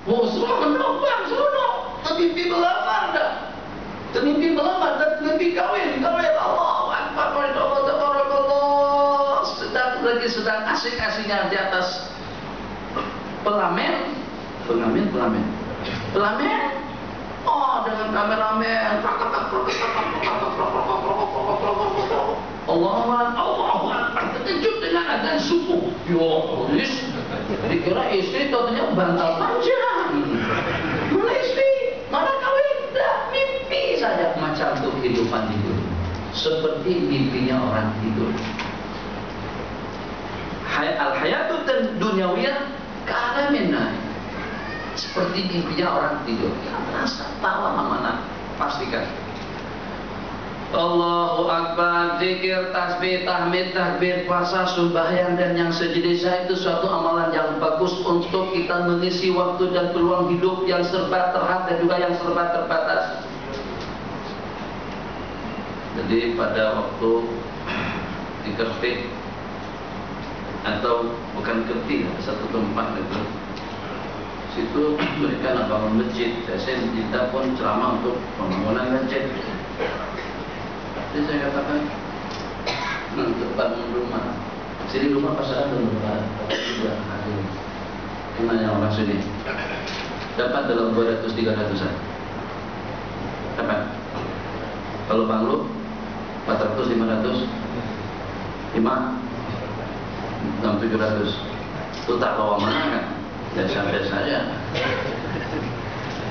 Oh, semua menopang, semua mimpi melamar dah. Mimpi melamar dan mimpi kawin. Allah Akbar, Allah Tabarakallah. Sedang asik-asiknya di atas pelamen. Oh, dengan kameramen. Allah terkejut dengan adzan subuh. Yoris, dikira istri totalnya bantal panjang. Mana istri? Mana kawin? Dah mimpi saja macam itu kehidupan tidur. Seperti mimpinya orang tidur. Al-hayatu dan dunyawiyah ka'alamin. Seperti mimpinya orang tidur. Yang terasa tahu mana pastikan. Allahu Akbar, zikir, tasbih, tahmid, takbir, puasa, sembahyang dan yang sejenisnya itu suatu amalan yang bagus untuk kita mengisi waktu dan peluang hidup yang serba terhad dan juga yang serba terbatas. Jadi pada waktu di Kertik atau bukan Kertik, satu tempat itu, situ mereka nak bangun masjid. Saya minta pun ceramah untuk pembangunan masjid. Jadi saya katakan untuk bangun rumah. Sini rumah pasaran dan rumah juga ada. Gimana yang orang sini? Dapat dalam 200-300an. Dapat. Kalau banglo 400-500, 5, 600-700. Itu tak bawa mana kan? Biasa-biasa saja.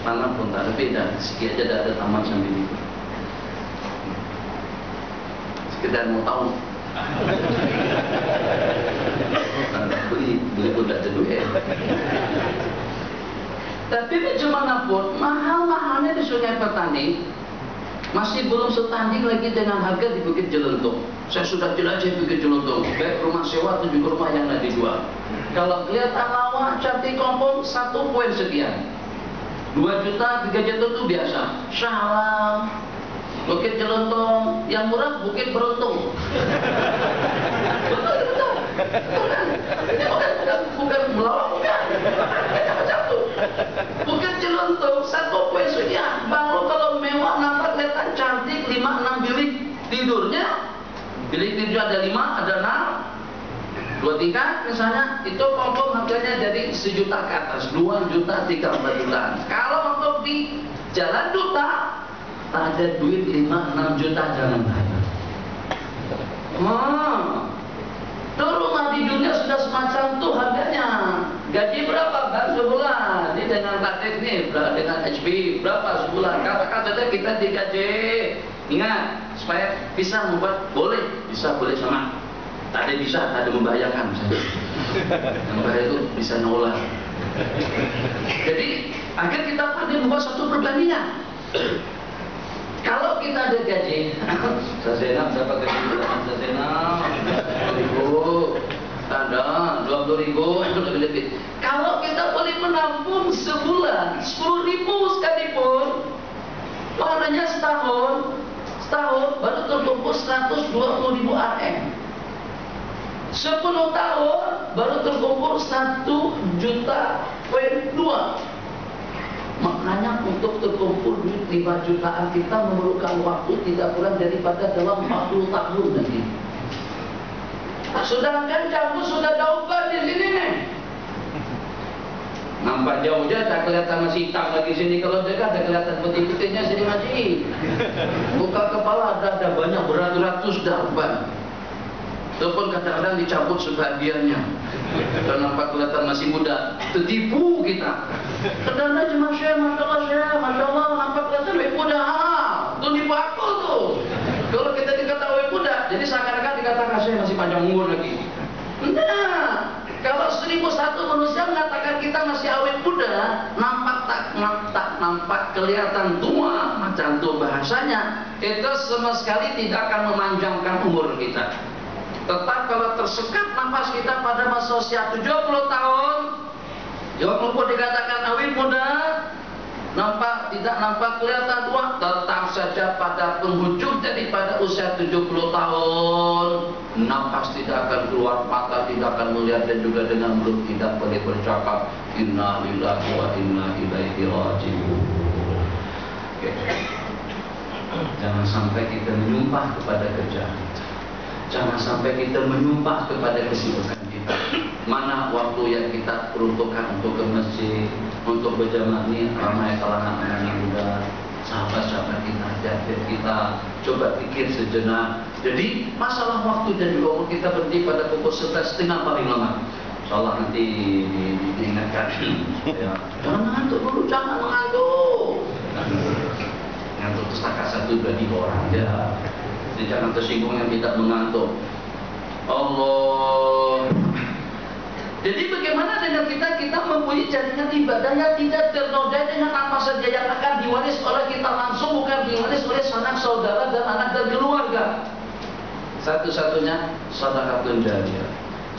Mana pun tak ada beda. Sikit aja ada taman sambil itu. Sekedar mau tahu. Beli pun tak ada duit. Tapi bagaimanapun mahal-mahalnya di Sungai Petani masih belum setanding lagi dengan harga di Bukit Jelentong. Saya sudah jelajah Bukit Jelentong, baik rumah sewa atau juga rumah yang nak dijual. Kalau kelihatan lawa, cantik, kompon, 1 poin sekian, 2 juta, 3 juta itu biasa. Salam. Bukit Jelentong, yang murah Bukit Beruntung. Betul. Ini bukan melawak, bukan. Macam tu. Bukit Jelentong 1 poin sekian. Baru kalau mewah nampak kelihatan cantik, 5-6 bilik tidurnya. Bilik tidur ada 5, ada 6, 2 tingkat misalnya. Itu kompon harganya dari 1 juta ke atas, 2 juta, 3, 4 jutaan. Kalau untuk di Jalan Duta tak ada duit 5-6 juta jangan bayar. Tuh rumah di dunia sudah semacam tuh harganya. Gaji berapa kan sebulan? Ini dengan KTP nih, dengan HP berapa sebulan? Katakan saja kita digaji. Ingat, supaya bisa membuat boleh sama. Tak ada bisa, tak ada membahayakan misalnya. Yang bahaya itu bisa nolak. Jadi agar kita pandai membuat satu perbandingan. Kalau kita ada gaji, Sasena berapa gaji? Sasena 20.000, ada 20.000, itu lebih. Kalau kita boleh menampung sebulan 10.000 sekalipun, maknanya setahun baru terkumpul 120.000 RM. 10 tahun baru terkumpul 1,2 juta. Maknanya untuk terkumpul duit 5 jutaan kita memerlukan waktu tidak kurang daripada dalam 40 tahun nanti. Sedangkan jambu sudah daubat di sini nih. Nampak jauh aja tak kelihatan masih hitam lagi sini. Kalau dekat ada kelihatan putih-putihnya sini masih. Buka kepala ada banyak beratus-ratus daubat. Itu pun kadang-kadang dicabut sebagiannya. Dan nampak kelihatan masih muda. Tertipu kita. Kadang-kadang cuma saya, Masya Allah, nampak kelihatan lebih muda. Itu nipu aku tuh. Kalau kita dikatakan muda, jadi seakan-akan dikatakan saya masih panjang umur lagi. Nah, kalau 1001 manusia mengatakan kita masih awet muda, nampak kelihatan tua, macam itu bahasanya. Itu sama sekali tidak akan memanjangkan umur kita. Tetap kalau tersekat nafas kita pada masa usia 70 tahun, 70 pun dikatakan awet muda, nampak, tidak nampak, kelihatan tua, tetap saja pada penghujung daripada usia 70 tahun, nafas tidak akan keluar, mata tidak akan melihat, dan juga dengan mulut tidak boleh bercakap. Inna lillahi wa inna ilaihi raji'un. Oke. Jangan sampai kita menyumpah kepada kerjaan. Jangan sampai kita menyumpah kepada kesibukan kita. Mana waktu yang kita peruntukkan untuk ke masjid, untuk berjamaah ini, ramai kalangan anak muda, sahabat-sahabat kita coba pikir sejenak. Jadi masalah waktu dan juga umur kita berhenti pada pukul 11:30 paling lama. Insyaallah nanti diingatkan. Ya. Jangan mengantuk dulu, jangan mengantuk. Ngantuk setakat 1-2 orang ya. Jangan tersinggung yang tidak mengantuk. Allah. Jadi bagaimana dengan kita mempunyai jaringan ibadah yang tidak ternodai dengan apa saja yang akan diwaris oleh kita langsung, bukan diwaris oleh sanak saudara dan anak dan keluarga. Satu-satunya sedekahun jariyah.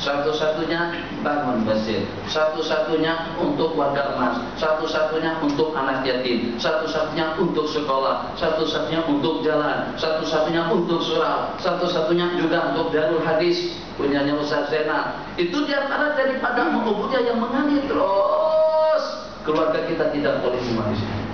Satu-satunya bangun masjid, satu-satunya untuk warga emas, satu-satunya untuk anak yatim, satu-satunya untuk sekolah, satu-satunya untuk jalan, satu-satunya untuk surau, satu-satunya juga untuk darul hadis punyanya Ustaz Zainal. Itu diantara daripada ubudiyah yang mengalir terus. Keluarga kita tidak boleh mewarisnya.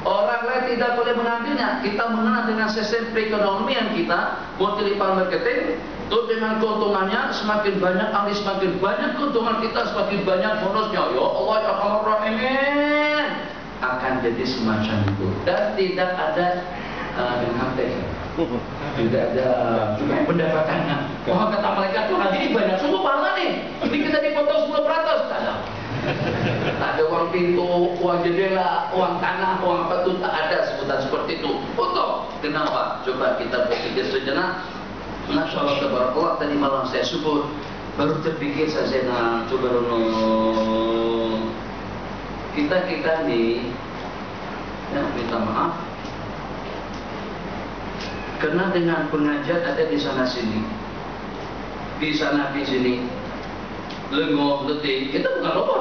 Orang lain tidak boleh mengambilnya. Kita mengenal dengan sistem perekonomian kita, multilevel marketing. Itu dengan keuntungannya semakin banyak ahli, semakin banyak keuntungan kita, semakin banyak bonusnya. Ya Allah ya Rahman, akan jadi semacam itu. Dan tidak ada NHT, tidak ada juga pendapatannya. Wah, kata mereka tuh hari ini banyak sungguh pahala nih. Ini kita dipotong 10%. Tak ada uang pintu, uang jendela, uang tanah, uang apa itu tak ada sebutan seperti itu. Untuk kenapa? Coba kita berpikir sejenak. Masya Allah, tabarakallah, tadi malam saya syukur, baru terpikir saya Zainal, coba renung. Kita nih, ya, minta maaf, karena dengan pengajian ada di sana sini, di sana di sini, lengok, letih, kita bukan lupa.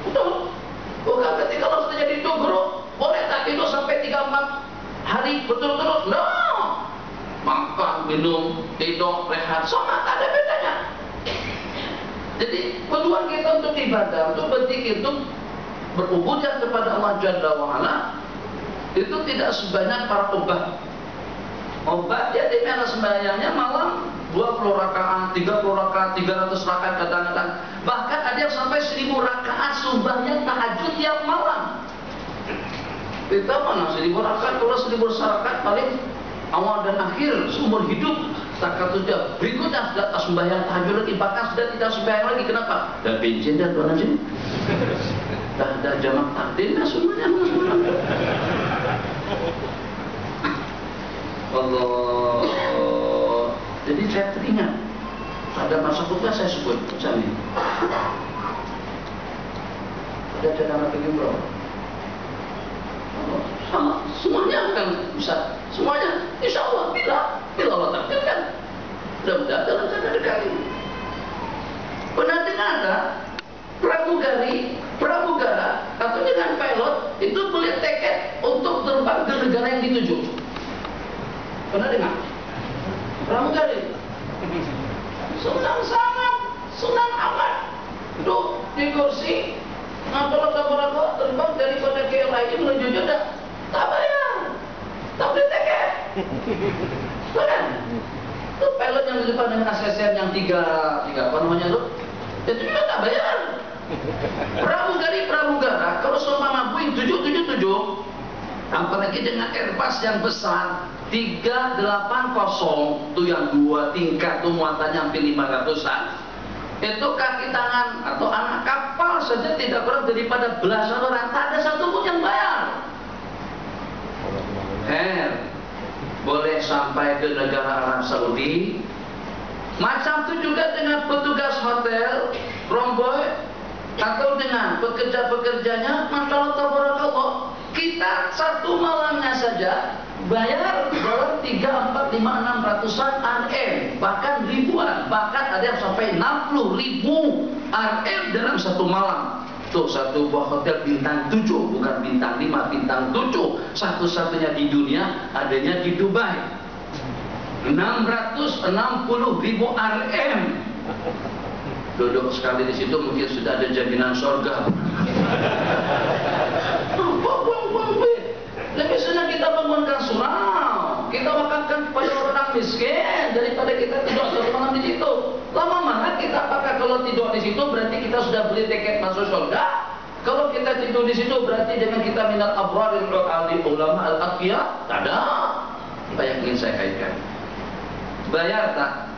Betul. Bukan berarti kalau sudah jadi guru, boleh tak tidur sampai 3-4 hari betul-betul? No. Makan, minum, tidur, rehat, sama tak ada bedanya. Jadi peluang kita untuk ibadah, untuk berzikir, untuk berubudiyah kepada Allah Jalla wa'ala, itu tidak sebanyak para obat. Obat dia di mana sembahyangnya malam 20 rakaat, 30 rakaat, 300 rakaat kadang-kadang. Bahkan ada yang sampai 1000 rakaat sembahyang tahajud tiap malam. Kita mana 1000 rakaat, kalau 1000 rakaat paling awal dan akhir seumur hidup. Takat sudah berikutnya sudah tak sembahyang tahajud lagi, bahkan sudah tidak sembahyang lagi. Kenapa? Dah bensin dah tuan aja. Dah jamak takdim dah semuanya. Allah. Jadi saya teringat pada masa khutbah saya sebut misalnya ada anak penjumroh sama semuanya akan bisa, semuanya insya Allah bila Allah takdirkan mudah-mudahan dalam keadaan dekat ini. Pernah dengar tak pramugara atau dengan pilot itu beli tiket untuk terbang ke negara yang dituju? Pernah dengar? Pramugari senang amat duduk di kursi ngapalah terbang daripada KLIA menuju Jeddah, tak bayar, tak beli tiket. Bukan? Itu pilot yang di depan dengan ASN yang tiga apa namanya itu? Itu juga tak bayar. Pramugara kalau seumpama Boeing 777, apalagi dengan Airbus yang besar 380 itu yang 2 tingkat itu muatannya hampir 500-an, itu kaki tangan atau anak kapal saja tidak kurang daripada belasan orang, tak ada satupun yang bayar. Boleh sampai ke negara Arab Saudi. Macam itu juga dengan petugas hotel, romboy, atau dengan pekerja-pekerjanya. Masya Allah, tabarakallah, kita satu malamnya saja bayar dalam 3, 4, 5, 600-an RM, bahkan ribuan, bahkan ada yang sampai 60.000 RM dalam satu malam. Tuh satu buah hotel bintang 7, bukan bintang 5, bintang 7. Satu-satunya di dunia, adanya di Dubai. 660.000 RM. Duduk sekali di situ mungkin sudah ada jaminan surga. Lebih senang kita bangunkan surau, kita makankan kepada orang miskin daripada kita tidur satu malam di situ. Lama mana kita, apakah kalau tidur di situ berarti kita sudah beli tiket masuk surga? Kalau kita tidur di situ berarti dengan kita minat abraril ulama al-aqiyah? Tidak. Apa yang ingin saya kaitkan? Bayar tak?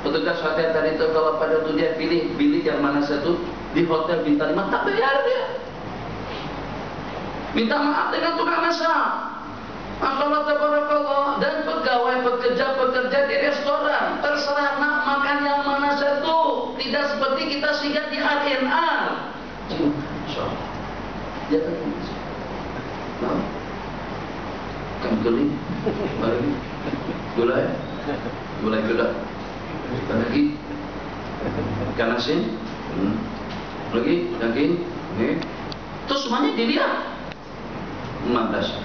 Petugas hotel tadi itu kalau pada itu dia pilih bilik yang mana satu di hotel bintang 5, tak bayar dia. Minta maaf dengan tukang masak. Masalah tabarakallah. Dan pegawai pekerja di restoran terserah nak makan yang mana satu. Tidak seperti kita singgah di RNR. Ya kan? Nah, kan geli, mari gulai gula, lagi ikan asin, lagi daging, terus semuanya dilihat. 15,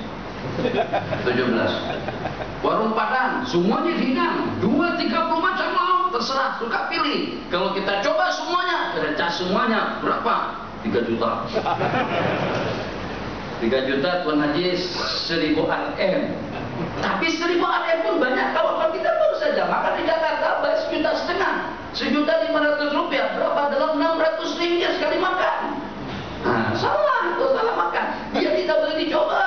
17, warung Padang semuanya hidang 2-30 macam lauk, terserah suka pilih. Kalau kita coba semuanya, recah semuanya, berapa? 3 juta. 3 juta Tuan Haji 1000 RM. Tapi 1000 RM pun banyak. Kalau kita baru saja makan di Jakarta bayar 1,5 juta, 1.500.000 rupiah. Berapa? Dalam 600 ringgit sekali makan. Nah, salah itu, salah makan. Dia tidak boleh dicoba.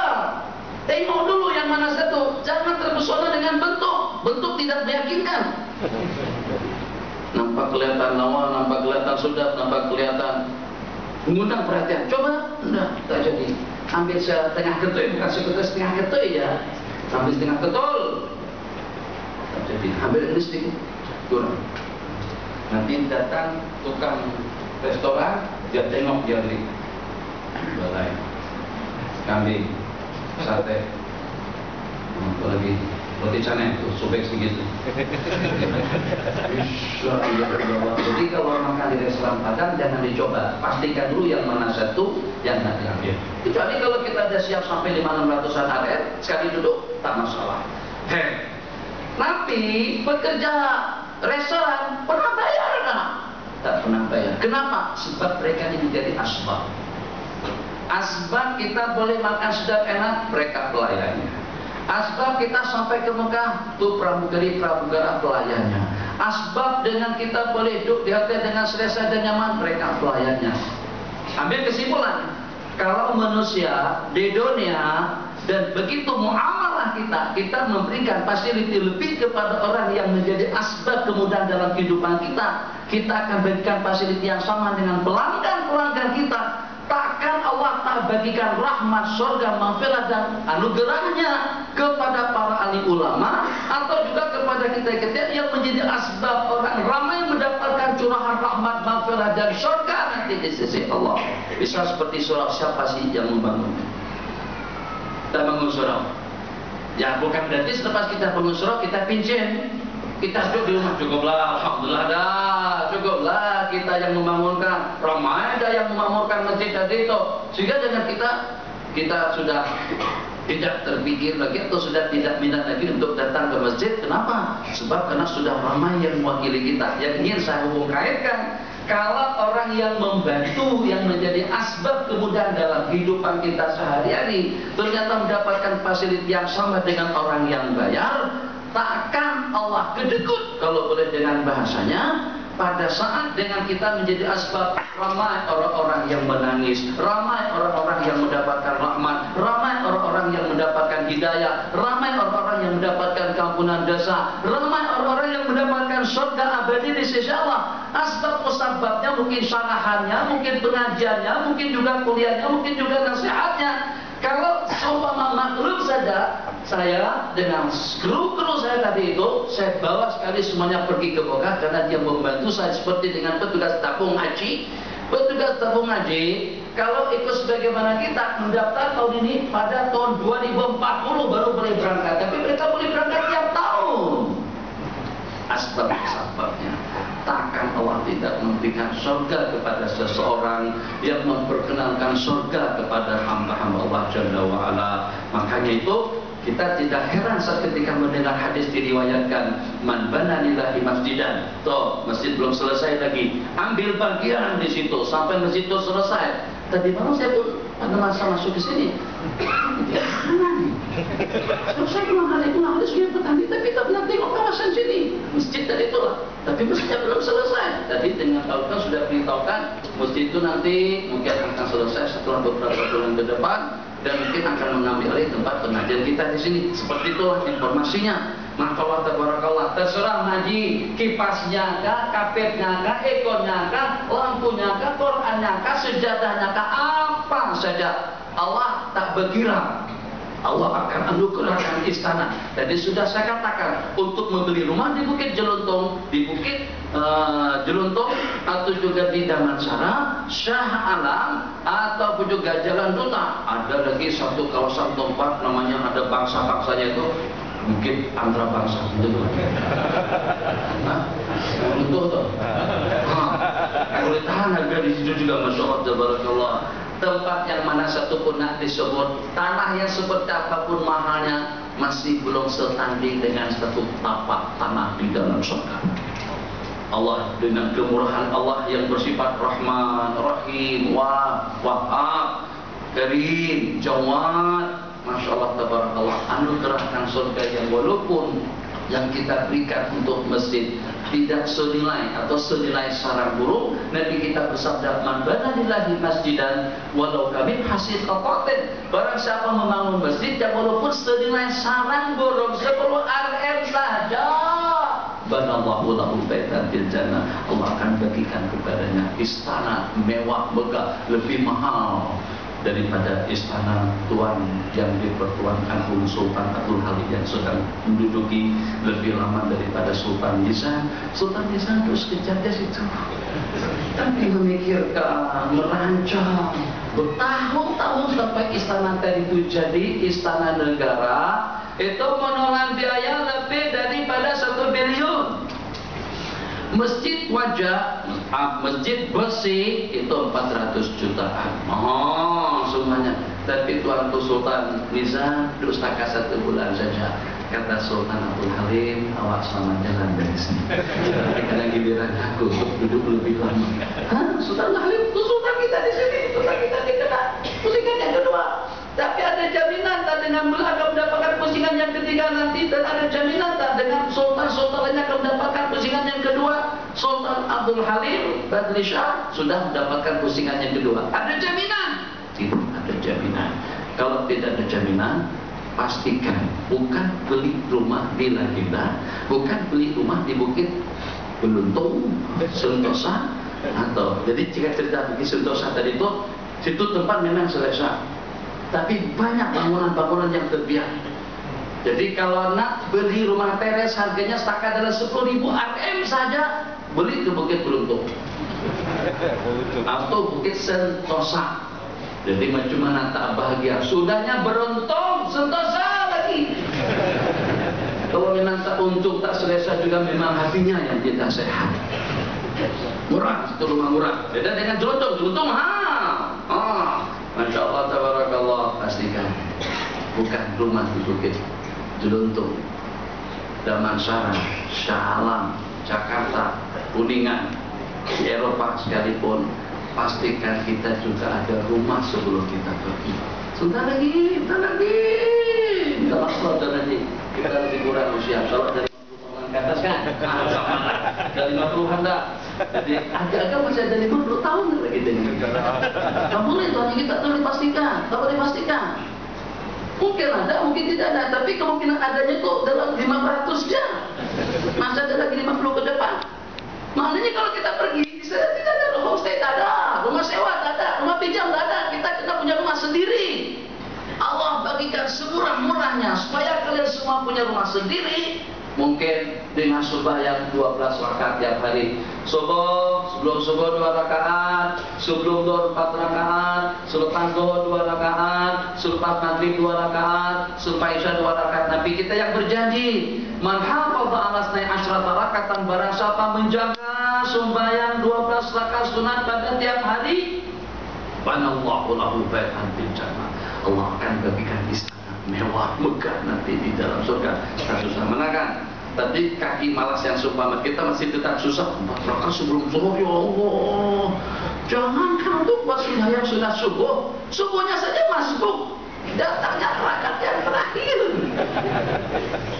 Tengok dulu yang mana satu. Jangan terpesona dengan bentuk. Bentuk tidak meyakinkan. Nampak kelihatan lawa, nampak kelihatan sedap, nampak kelihatan mengundang perhatian. Coba, enggak, tak jadi. Ambil setengah ketui, bukan setengah ketui ya. Ambil setengah ketol. Tak jadi. Ambil ini sedikit, kurang. Nanti datang tukang restoran, dia tengok, dia beli balai, kambing, sate, apa lagi, roti canai, sobek sedikit. Jadi kalau makan di restoran Padang jangan dicoba, pastikan dulu yang mana satu yang nak diambil. Kecuali kalau kita ada siap sampai 500-600an RM sekali duduk, tak masalah. Tapi pekerja restoran pernah bayar tak? Tak pernah bayar. Kenapa? Sebab mereka ini menjadi asbab. Asbab kita boleh makan sedap enak, mereka pelayannya. Asbab kita sampai ke Mekah, itu pramugara pelayannya. Asbab dengan kita boleh duduk di hotel dengan selesa dan nyaman, mereka pelayannya. Ambil kesimpulan, kalau manusia di dunia dan begitu muamalah kita memberikan fasiliti lebih kepada orang yang menjadi asbab kemudahan dalam kehidupan kita akan berikan fasiliti yang sama dengan pelanggan-pelanggan kita. Takkan Allah tak bagikan rahmat, surga, maghfirah dan anugerahnya kepada para ahli ulama atau juga kepada kita-kita yang menjadi asbab orang ramai mendapatkan curahan rahmat, maghfirah dan surga nanti di sisi Allah. Bisa seperti surau, siapa sih yang membangun? Kita bangun surau. Ya bukan berarti selepas kita bangun surau kita pincin. Kita duduk di rumah, cukuplah, alhamdulillah dah, cukuplah kita yang membangunkan, ramai ada yang membangunkan masjid tadi itu. Sehingga dengan kita sudah tidak terpikir lagi atau sudah tidak minat lagi untuk datang ke masjid. Kenapa? Sebab karena sudah ramai yang mewakili kita. Yang ingin saya hubung kaitkan, kalau orang yang membantu, yang menjadi asbab kemudahan dalam kehidupan kita sehari-hari, ternyata mendapatkan fasilitas yang sama dengan orang yang bayar, takkan Allah kedekut kalau boleh dengan bahasanya. Pada saat dengan kita menjadi asbab, ramai orang-orang yang menangis, ramai orang-orang yang mendapatkan rahmat, ramai orang-orang yang mendapatkan hidayah, ramai orang-orang yang mendapatkan kampunan dosa, ramai orang-orang yang mendapatkan surga abadi di sisi Allah. Asbab musababnya mungkin syarahannya, mungkin pengajiannya, mungkin juga kuliahnya, mungkin juga nasihatnya. Kalau seumpama makhluk saja, saya dengan kru saya tadi itu, saya bawa sekali semuanya pergi ke Mekah karena dia membantu saya seperti dengan petugas tabung haji. Petugas tabung haji, kalau ikut sebagaimana kita mendaftar tahun ini pada tahun 2040 baru boleh berangkat, tapi mereka boleh berangkat tiap tahun. Asbab-asbabnya takkan Allah tidak memberikan surga kepada seseorang yang memperkenalkan surga kepada hamba-hamba Allah Jalla wa'ala. Makanya itu kita tidak heran saat ketika mendengar hadis diriwayatkan, man bana lillahi masjidan. Toh, masjid belum selesai lagi. Ambil bagian di situ sampai masjid itu selesai. Tadi malam saya pun pada masa masuk ke sini. Ya, mana nih? Selesai pulang hari sudah bertanding, tapi tak pernah tengok kawasan sini. Masjid tadi itulah. Tapi masjidnya belum selesai. Tadi dengan tahukan sudah beritahukan masjid itu nanti mungkin akan selesai setelah beberapa bulan ke depan. Dan mungkin akan mengambil alih tempat pengajian kita di sini. Seperti itulah informasinya. Maka Allah tabarakallah, terserah ngaji, kipasnya kah, kapetnya kah, ekornya kah, lampunya kah, Qur'annya kah, sejadahnya kah, apa saja. Allah tak berkira. Allah akan anugerahkan istana. Jadi sudah saya katakan, untuk membeli rumah di Bukit Jeluntung, di Bukit Jeluntung, atau juga di Damansara, Shah Alam, ataupun juga Jalan Duta. Ada lagi satu kawasan tempat namanya ada bangsa-bangsanya itu Bukit Antara Bangsa. Itu tuh. Boleh tahan harga di situ juga, masya Allah, tabarakallah. Tempat yang mana satu pun nak disebut, tanah yang seperti apapun mahalnya masih belum setanding dengan satu tapak tanah di dalam surga. Allah dengan kemurahan Allah yang bersifat Rahman, Rahim, Wahab, Karim, Jawad, masya Allah tabarakallah, anugerahkan surga yang walaupun yang kita berikan untuk masjid tidak senilai atau senilai sarang burung. Nabi kita bersabda, man bana lillahi masjidan walau kami hasil qatin. Barang siapa membangun masjid yang walaupun senilai sarang burung 10 RM saja, banallahu lahu baitan fil jannah. Allah akan bagikan kepadanya istana mewah megah lebih mahal daripada istana tuan yang dipertuankan oleh Sultan Abdul Hamid yang sedang menduduki lebih lama daripada Sultan Lisan. Sultan Lisan terus kejarnya situ, tapi memikirkan, merancang bertahun-tahun sampai istana tadi itu jadi istana negara. Itu menelan biaya lebih daripada 1 bilion. Masjid wajah, masjid bersih itu 400 jutaan. Semuanya. Tapi Tuanku Sultan Nizam dusta 1 bulan saja. Kata Sultan Abdul Halim, awak selamat jalan dari sini. Tapi kadang giliran aku duduk lebih lama. Sultan Halim itu sultan kita di sini, sultan kita dikena pusingan yang kedua. Tapi ada jaminan tak dengan beliau akan mendapatkan pusingan yang ketiga nanti, dan ada jaminan tak dengan sultan-sultan lainnya akan mendapatkan pusingan yang kedua. Sultan Abdul Halim Badli Shah sudah mendapatkan pusingan yang kedua. Ada jaminan? Tidak ada jaminan. Kalau tidak ada jaminan, pastikan bukan beli rumah di Lahina, bukan beli rumah di Bukit Jeluntung, Sentosa, atau jadi jika cerita Bukit Sentosa tadi itu, situ tempat memang selesa. Tapi banyak bangunan-bangunan yang terbiak. Jadi kalau nak beli rumah teres harganya setakat adalah 10.000 RM saja, beli ke Bukit Jeluntung atau Bukit Sentosa. Jadi macam mana tak bahagia, sudahnya beruntung Sentosa lagi. Kalau memang tak untung, tak selesa juga, memang hatinya yang tidak sehat. Murah, itu rumah murah. Beda dengan Jeluntung, Jeluntung mahal. Masya Allah tabarakallah, pastikan bukan rumah di Bukit Jeluntung, Damansara, Shah Alam, Jakarta, Kuningan, di Eropa sekalipun, pastikan kita juga ada rumah sebelum kita pergi. Sebentar lagi, minta maaf nanti kita lebih kurang usia. Salat dari 50 ke atas kan? Dari 50-an dah. Jadi agak-agak masih ada 50 tahun lagi dengan. Tak boleh tuh, hanya kita tuh dipastikan. Tak boleh dipastikan. Mungkin ada, mungkin tidak ada. Tapi kemungkinan adanya tuh dalam 500 jam. Masa ada lagi 50 ke depan. Maknanya kalau kita pergi, di sana tidak ada homestay, tak ada. Rumah sewa tak ada, rumah pinjam tak ada. Kita punya rumah sendiri. Allah bagikan semurah-murahnya supaya kalian semua punya rumah sendiri. Mungkin dengan sembahyang 12 rakaat tiap hari. Subuh, sebelum subuh 2 rakaat, sebelum zuhur 4 rakaat, selepas zuhur 2 rakaat, selepas maghrib 2 rakaat, selepas isya 2 rakaat. Nabi kita yang berjanji, man hafadha ala 12 rakatan, barang siapa menjaga sembahyang 12 rakaat sunat pada tiap hari, banallahu lahu baitan fil jannah. Allah akan bagikan istana mewah megah nanti di dalam surga. Kita susah menakan. Tapi kaki malas yang seumpama kita masih tetap susah 4 rakaat sebelum zuhur, ya Allah. Jangankan untuk buat sembahyang sunat subuh, subuhnya saja masbuk. Datangnya rakaat yang terakhir.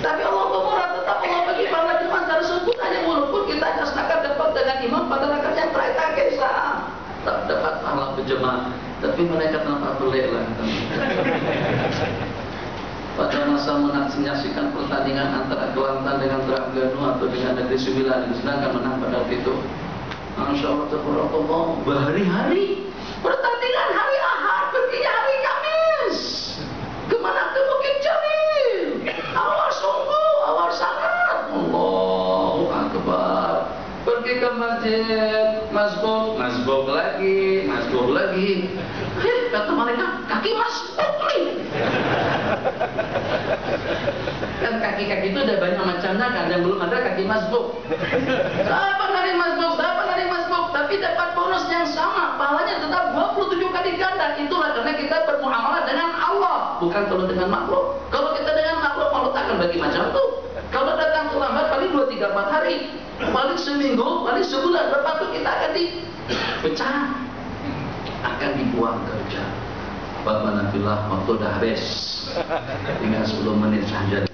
Tapi Allah Ta'ala tetap Allah bagi para jemaah tersebut hanya walaupun kita hanya sepakat dapat dengan imam pada rakaat yang terakhir tak kisah. Tak dapat pahala berjemaah, tapi mereka tanpa pelik lah. Pada masa menyaksikan pertandingan antara Kelantan dengan Terengganu atau dengan Negeri Sembilan, sedangkan menang pada waktu itu. Masya Allah, tabarakallah, berhari-hari pertandingan hari Ahad, perginya hari Kamis. Kemana? Ke Bukit Jalil. Awal sungguh, awal sangat. Allahu Akbar. Pergi ke masjid, masbuk lagi. Kata mereka, kaki masbuk nih. Kan kaki-kaki itu ada banyak macamnya kan, yang belum ada kaki masbuk. Siapa hari masbuk, tapi dapat bonus yang sama, pahalanya tetap 27 kali ganda. Itulah karena kita bermuamalah dengan Allah, bukan kalau dengan makhluk. Kalau kita dengan makhluk akan bagi macam itu. Kalau datang terlambat paling 2, 3, 4 hari, paling seminggu, paling sebulan, berapa tuh kita akan dipecah, akan dibuang kerja. Bapak Nafilah, waktu dah habis, tinggal 10 menit saja.